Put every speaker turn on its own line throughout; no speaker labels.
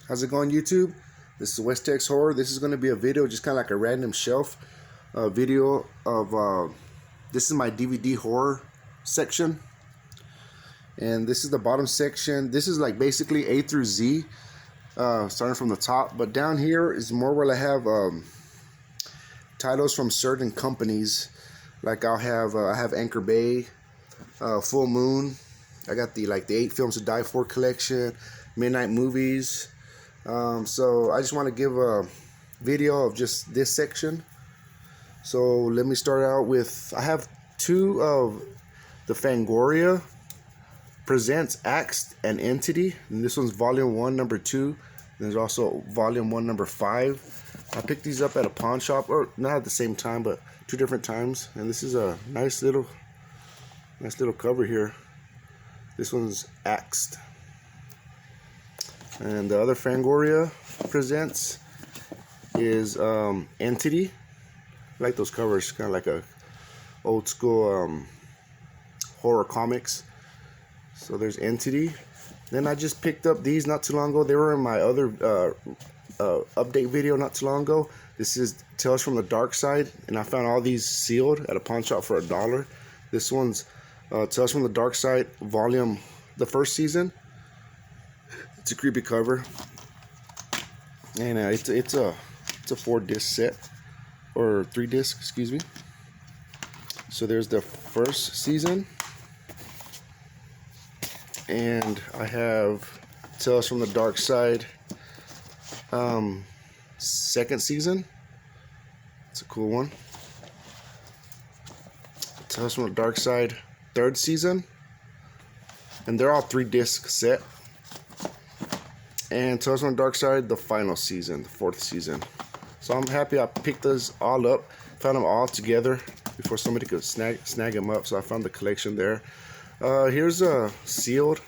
How's it going, YouTube? This is Westex Horror. This is going to be a video, just kind of like a random shelf video of this is my DVD horror section, and this is the bottom section. This is like basically A through Z, starting from the top, but down here is more where I have titles from certain companies. Like I have Anchor Bay, Full Moon. I got the 8 Films to Die For collection, Midnite movies. So I just want to give a video of just this section. So let me start out with, I have 2 of the Fangoria Presents Axed and Entity, and this one's volume 1 number 2. There's also volume 1 number 5. I picked these up at a pawn shop, or not at the same time, but 2 different times. And this is a nice little cover here. This one's Axed. And the other Fangoria Presents is Entity. I like those covers, kind of like a old school horror comics. So there's Entity. Then I just picked up these not too long ago. They were in my other update video not too long ago. This is Tales from the Darkside, and I found all these sealed at a pawn shop for $1. This one's Tales from the Darkside volume, the first season. It's a creepy cover, and it's a 4-disc set, or 3-disc, excuse me. So there's the first season, and I have Tales from the Darkside second season. It's a cool one. Tales from the Darkside third season, and they're all 3-disc set. And Tales from the Darkside, the final season, the 4th season. So I'm happy I picked those all up, found them all together before somebody could snag them up. So I found the collection there. Here's a sealed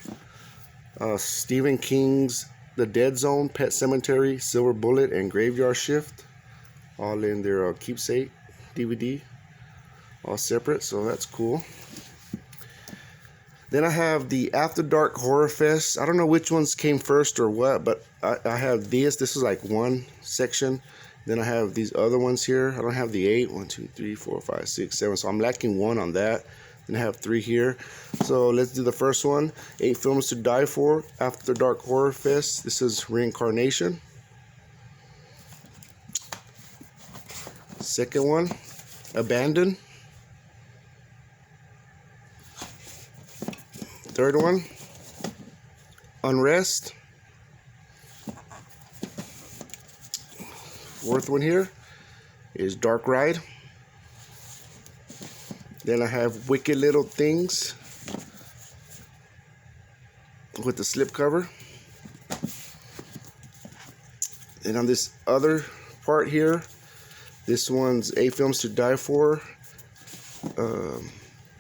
Stephen King's The Dead Zone, Pet Cemetery, Silver Bullet, and Graveyard Shift, all in their keepsake DVD, all separate. So that's cool. Then I have the After Dark Horror Fest. I don't know which ones came first or what, but I have these. This is like one section. Then I have these other ones here. I don't have the 8. 1, 2, 3, 4, 5, 6, 7. So I'm lacking 1 on that. Then I have 3 here. So let's do the first one. 8 Films to Die For, After Dark Horror Fest. This is Reincarnation. Second one, Abandon. Third one, Unrest. Fourth one here is Dark Ride. Then I have Wicked Little Things with the slipcover. And on this other part here, this one's 8 Films to Die For.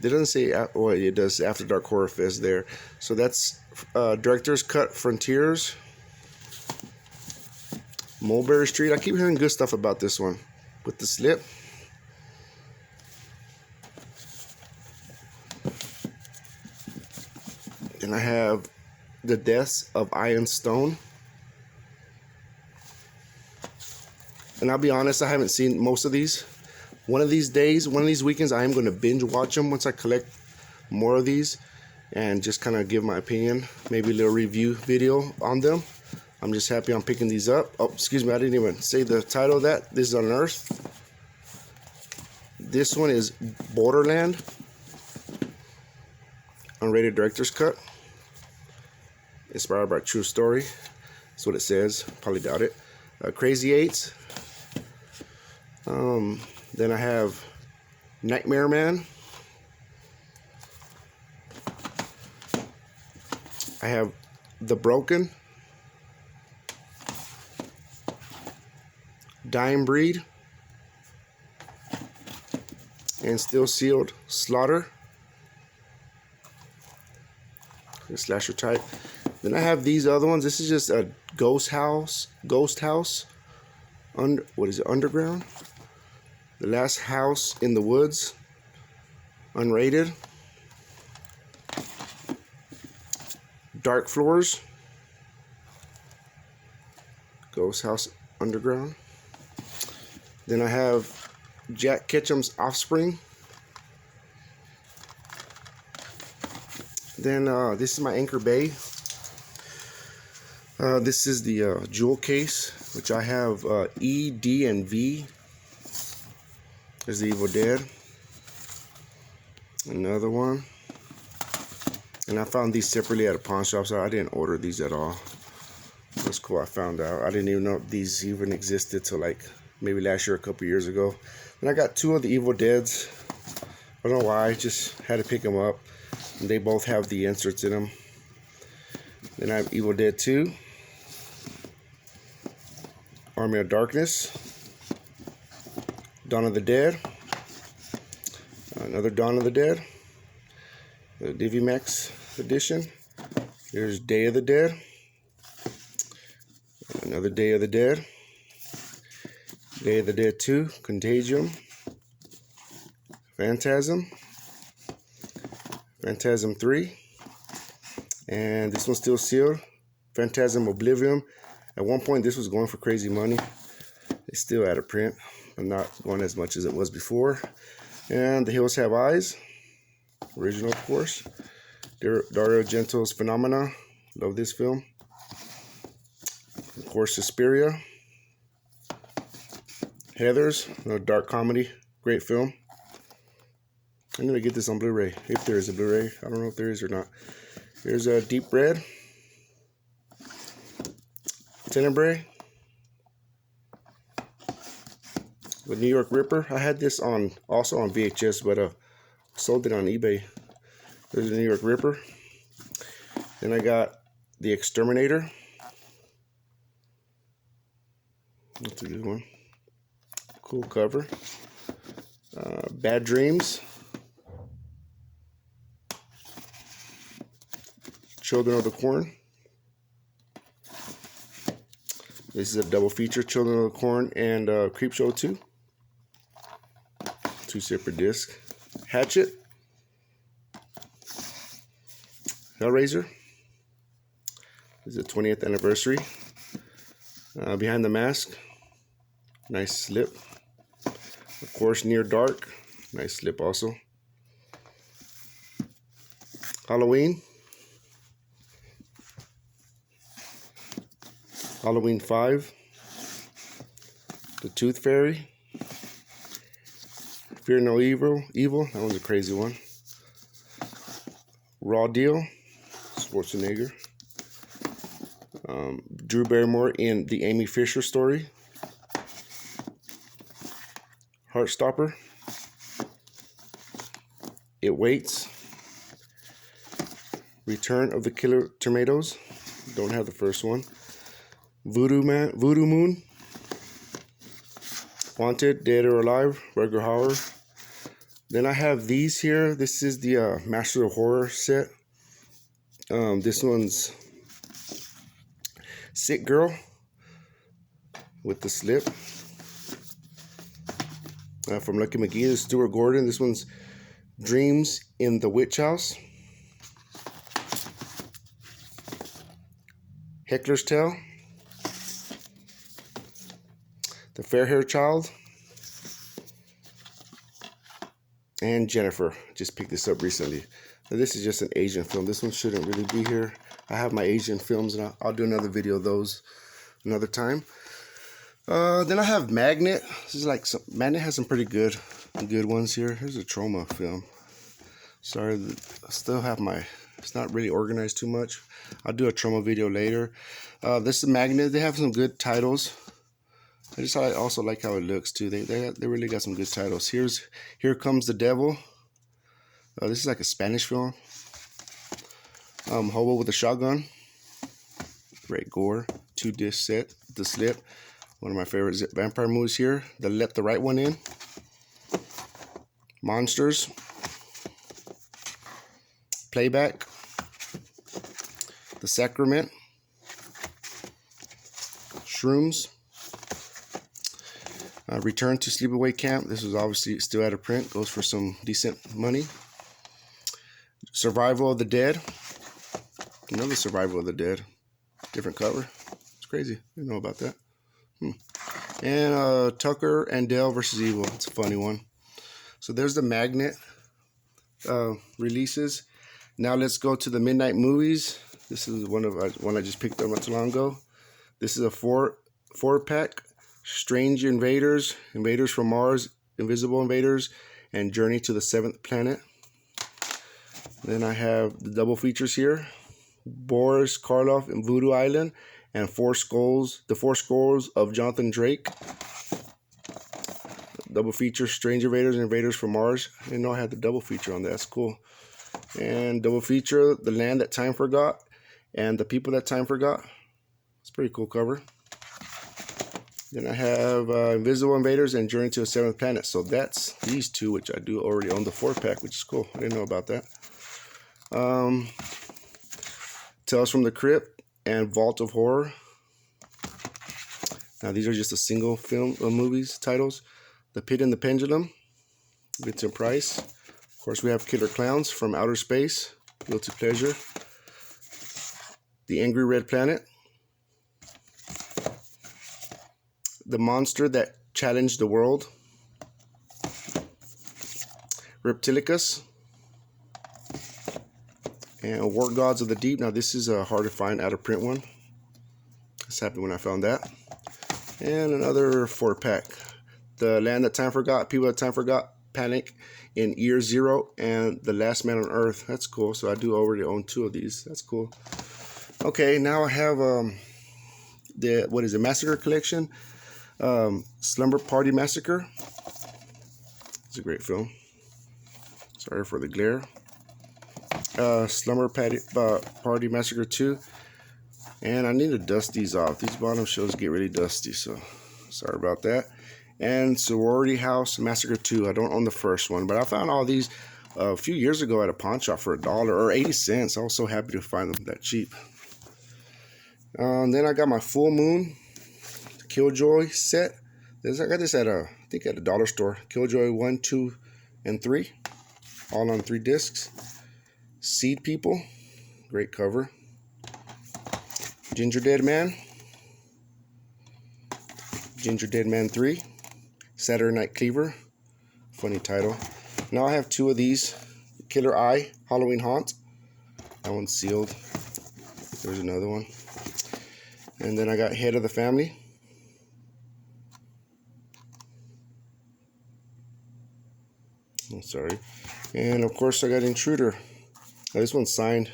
It doesn't say, well, it does After Dark Horror Fest there. So that's Director's Cut Frontiers. Mulberry Street. I keep hearing good stuff about this one with the slip. And I have The Deaths of Iron Stone. And I'll be honest, I haven't seen most of these. One of these days, one of these weekends, I am going to binge watch them once I collect more of these and just kind of give my opinion, maybe a little review video on them. I'm just happy I'm picking these up. Oh, excuse me, I didn't even say the title of that. This is Unearthed. This one is Borderland, unrated director's cut, inspired by a true story. That's what it says. Probably doubt it. Crazy Eights. Then I have Nightmare Man. I have The Broken. Dying Breed. And still sealed Slaughter. Slasher type. Then I have these other ones. This is just a Ghost House. What is it? Underground. The Last House in the Woods, unrated. Dark Floors. Ghost House Underground. Then I have Jack Ketchum's Offspring. Then this is my Anchor Bay. This is the jewel case, which I have E, D, and V. There's the Evil Dead. Another one. And I found these separately at a pawn shop, so I didn't order these at all. That's cool. I found out. I didn't even know these even existed till like maybe last year, a couple years ago. And I got two of the Evil Deads. I don't know why. I just had to pick them up. And they both have the inserts in them. Then I have Evil Dead 2. Army of Darkness. Dawn of the Dead. Another Dawn of the Dead. The DiviMax edition. Here's Day of the Dead. Another Day of the Dead. Day of the Dead 2. Contagion. Phantasm. Phantasm 3. And this one's still sealed. Phantasm Oblivion. At one point this was going for crazy money. It's still out of print. I'm not going as much as it was before. And The Hills Have Eyes. Original, of course. Dario Argento's Phenomena. Love this film. Of course, Suspiria. Heathers, a dark comedy. Great film. I'm going to get this on Blu-ray. If there is a Blu-ray. I don't know if there is or not. Here's a Deep Red. Tenebrae. The New York Ripper. I had this also on VHS, but sold it on eBay. There's the New York Ripper. Then I got The Exterminator. That's a good one. Cool cover. Bad Dreams. Children of the Corn. This is a double feature, Children of the Corn and Creepshow 2. Two separate discs. Hatchet. Hellraiser. This is the 20th anniversary. Behind the Mask. Nice slip. Of course, Near Dark. Nice slip also. Halloween. Halloween 5. The Tooth Fairy. Fear No Evil. That one's a crazy one. Raw Deal. Schwarzenegger. Drew Barrymore in the Amy Fisher Story. Heartstopper. It Waits. Return of the Killer Tomatoes. Don't have the first one. Voodoo Moon. Wanted, Dead or Alive, Rutger Hauer. Then I have these here. This is the Master of Horror set. This one's Sick Girl with the slip. From Lucky McGee, Stuart Gordon. This one's Dreams in the Witch House. Heckler's Tale. The Fair Hair Child. And Jennifer. Just picked this up recently. Now, this is just an Asian film. This one shouldn't really be here. I have my Asian films, and I'll do another video of those another time. Then I have Magnet. This is like Magnet has some pretty good ones here. Here's a Troma film. Sorry, I still have it's not really organized too much. I'll do a Troma video later. This is Magnet. They have some good titles. I also like how it looks too. They really got some good titles. Here Comes the Devil. This is like a Spanish film. Hobo with a Shotgun. Great gore. 2-disc set. The Slip. One of my favorite vampire movies here. The Let the Right One In. Monsters. Playback. The Sacrament. Shrooms. Return to Sleepaway Camp. This was obviously still out of print. Goes for some decent money. Survival of the Dead. Another Survival of the Dead. Different cover. It's crazy. I didn't know about that. And Tucker and Dale versus Evil. It's a funny one. So there's the magnet releases. Now let's go to the Midnite movies. This is one I just picked up not too long ago. This is a four pack. Strange Invaders, Invaders from Mars, Invisible Invaders, and Journey to the Seventh Planet. Then I have the double features here: Boris Karloff and Voodoo Island, and the Four Skulls of Jonathan Drake. Double feature: Strange Invaders and Invaders from Mars. I didn't know I had the double feature on that. That's cool. And double feature: The Land That Time Forgot and The People That Time Forgot. It's a pretty cool cover. Then I have Invisible Invaders and Journey to the Seventh Planet. So that's these two, which I do already own the 4-pack, which is cool. I didn't know about that. Tales from the Crypt and Vault of Horror. Now these are just a single film movies titles. The Pit and the Pendulum, Vincent Price. Of course, we have Killer Clowns from Outer Space, Guilty Pleasure. The Angry Red Planet. The Monster That Challenged the World. Reptilicus. And War Gods of the Deep. Now this is a hard to find out of print one. I was happy when I found that. And another 4-pack. The Land That Time Forgot, People That Time Forgot, Panic in Year Zero, and The Last Man on Earth. That's cool. So I do already own 2 of these. That's cool. Okay, now I have the Massacre Collection. Slumber Party Massacre. It's a great film. Sorry for the glare. Slumber Party Massacre 2. And I need to dust these off. These bottom shelves get really dusty, so sorry about that. And Sorority House Massacre 2. I don't own the first one, but I found all these a few years ago at a pawn shop for $1 or 80 cents. I was so happy to find them that cheap. Then I got my Full Moon Killjoy set. I got this at I think at a dollar store. Killjoy 1, 2, and 3. All on 3 discs. Seed People. Great cover. Ginger Dead Man. Ginger Dead Man 3. Saturday Night Cleaver. Funny title. Now I have 2 of these. Killer Eye, Halloween Haunt. That one's sealed. There's another one. And then I got Head of the Family. I'm sorry. And of course I got Intruder. Now, this one's signed.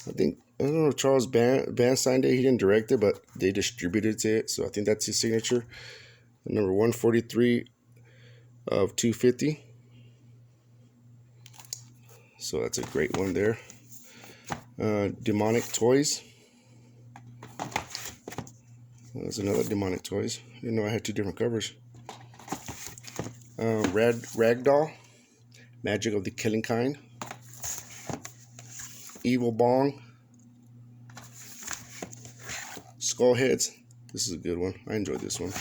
I don't know if Charles Band signed it. He didn't direct it, but they distributed it. So I think that's his signature. Number 143 of 250. So that's a great one there. Demonic Toys. There's another Demonic Toys. I didn't know I had 2 different covers. Ragdoll. Magic of the Killing Kind. Evil Bong. Skullheads. This is a good one. I enjoyed this one.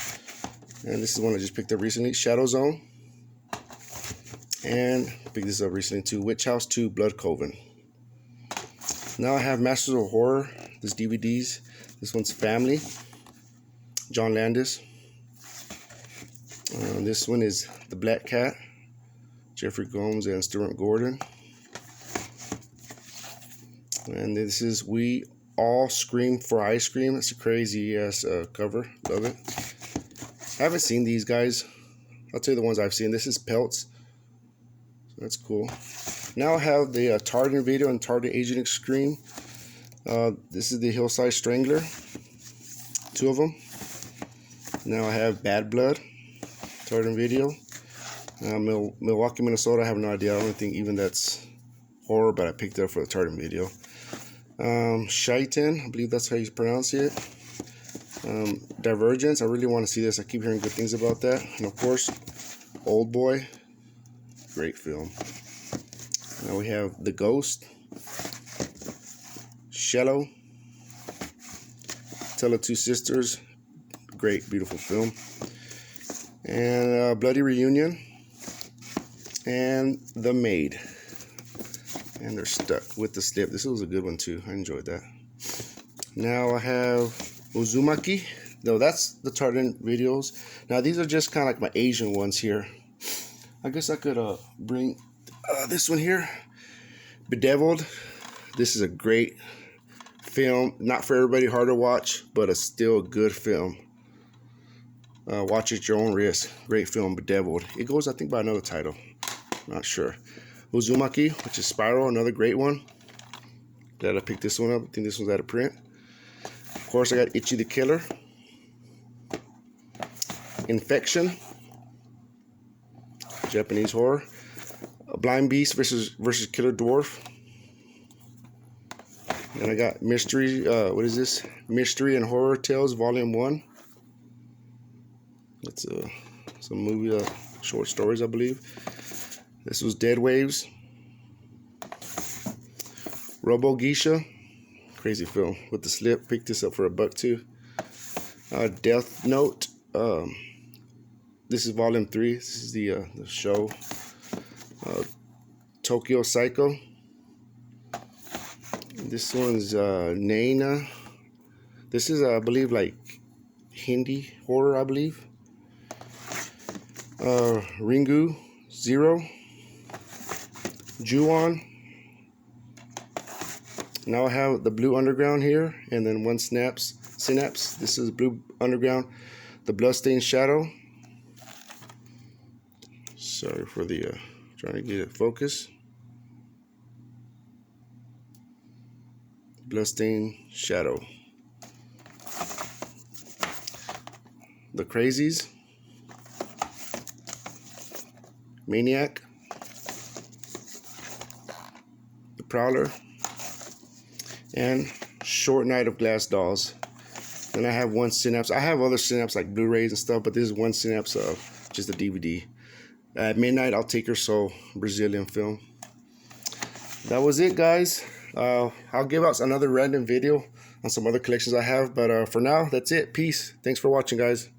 And this is one I just picked up recently. Shadow Zone. And picked this up recently too. Witch House 2 Blood Coven. Now I have Masters of Horror. This DVDs. This one's Family. John Landis. This one is The Black Cat. Jeffrey Combs and Stuart Gordon. And this is We All Scream for Ice Cream. That's a crazy ass cover. Love it. I haven't seen these guys. I'll tell you the ones I've seen. This is Pelts. So that's cool. Now I have the Tartan video and Tartan Agent Extreme. This is the Hillside Strangler. 2 of them. Now I have Bad Blood. Tartan video. Milwaukee, Minnesota. I have no idea. I don't think even that's horror, but I picked it up for the Tartan video. Shaitan. I believe that's how you pronounce it. Divergence. I really want to see this. I keep hearing good things about that. And of course, Old Boy. Great film. Now we have The Ghost. Shallow. Tale of Two Sisters. Great, beautiful film. And Bloody Reunion. And The Maid. And they're stuck with the slip. This was a good one too. I enjoyed that. Now I have Uzumaki. No, that's the Tartan videos. Now these are just kind of like my Asian ones here. I guess I could bring this one here, Bedeviled. This is a great film, not for everybody, hard to watch, but it's still a good film. Watch at your own risk. Great film, Bedeviled. It goes, I think, by another title. Not sure. Uzumaki, which is Spiral, another great one. Glad I picked this one up. I think this one's out of print. Of course, I got Ichi the Killer. Infection. Japanese horror. Blind Beast versus Killer Dwarf. And I got Mystery, what is this? Mystery and Horror Tales, Volume 1. It's some movie, short stories, I believe. This was Dead Waves. Robo Geisha. Crazy film. With the slip. Picked this up for $1 too. Death Note. This is Volume 3. This is the show. Tokyo Psycho. This one's Naina. This is, I believe, like Hindi horror, I believe. Ringu Zero. Ju-on. Now I have the Blue Underground here, and then one Synapse. This is Blue Underground. The Bloodstained Shadow. Sorry for the trying to get it focused. Bloodstained Shadow. The Crazies. Maniac. The Prowler. And Short Night of Glass Dolls. Then I have one Synapse. I have other Synapse like Blu-rays and stuff, but this is one Synapse of just a DVD. At Midnite, I'll Take Her Soul, Brazilian film. That was it, guys. I'll give out another random video on some other collections I have, but for now, that's it. Peace. Thanks for watching, guys.